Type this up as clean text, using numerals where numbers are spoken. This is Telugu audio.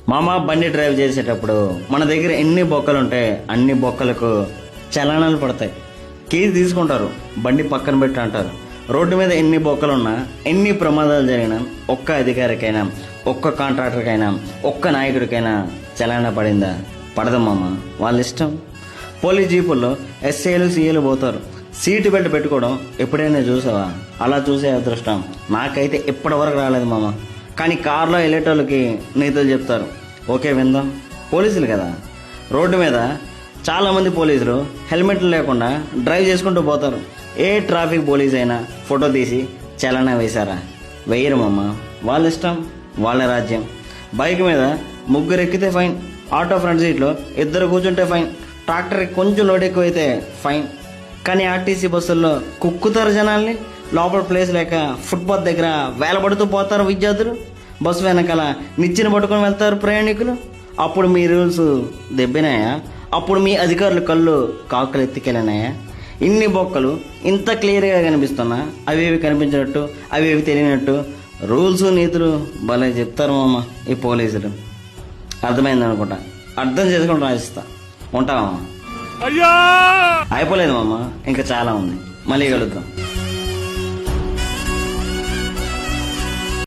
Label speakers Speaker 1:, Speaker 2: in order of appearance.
Speaker 1: మామ బండి డ్రైవ్ చేసేటప్పుడు మన దగ్గర ఎన్ని బొక్కలు ఉంటే అన్ని బొక్కలకు చలనాలు పడతాయి. కేసు తీసుకుంటారు, బండి పక్కన పెట్టి అంటారు. రోడ్డు మీద ఎన్ని బొక్కలున్నా, ఎన్ని ప్రమాదాలు జరిగినా, ఒక్క అధికారికైనా, ఒక్క కాంట్రాక్టర్కైనా, ఒక్క నాయకుడికైనా చలానా పడిందా? పడదు మామ, వాళ్ళ ఇష్టం. పోలీస్ జీపుల్లో ఎస్ఐలు సీఏలు పోతారు. సీటు బెల్ట్ పెట్టుకోవడం ఎప్పుడైనా చూసావా? అలా చూసే అదృష్టం నాకైతే ఇప్పటి వరకు రాలేదు మామ. కానీ కార్లో వెళ్ళేటోళ్ళకి నీతులు చెప్తారు. ఓకే విందాం. పోలీసులు కదా, రోడ్డు మీద చాలామంది పోలీసులు హెల్మెట్లు లేకుండా డ్రైవ్ చేసుకుంటూ పోతారు. ఏ ట్రాఫిక్ పోలీస్ అయినా ఫోటో తీసి చలానా వేశారా? వేయరు మామ, వాళ్ళ ఇష్టం, వాళ్ళ రాజ్యం. బైక్ మీద ముగ్గురు ఎక్కితే ఫైన్, ఆటో ఫ్రంట్ సీట్లో ఇద్దరు కూర్చుంటే ఫైన్, ట్రాక్టర్కి కొంచెం లోడ్ ఎక్కువైతే ఫైన్. కానీ ఆర్టీసీ బస్సుల్లో కుక్కుతారు జనాల్ని. లోపల ప్లేస్ లేక ఫుట్పాత్ దగ్గర వేలబడుతూ పోతారు విద్యార్థులు. బస్సు వెనకాల నిచ్చెన పట్టుకొని వెళ్తారు ప్రయాణికులు. అప్పుడు మీ రూల్స్ దెబ్బినాయా? అప్పుడు మీ అధికారుల కళ్ళు కాకులు ఎత్తికెళ్ళినాయా? ఇన్ని బొక్కలు ఇంత క్లియర్గా కనిపిస్తున్నా అవేవి కనిపించినట్టు, అవేవి తెలియనట్టు రూల్స్ నీతులు భలే చెప్తారు మామ ఈ పోలీసులు. అర్థమైంది అనుకుంటా, అర్థం చేసుకుని రాసిస్తా. ఉంటావా? అయిపోలేదు మామ, ఇంకా చాలా ఉంది. మళ్ళీ కలుద్దాం.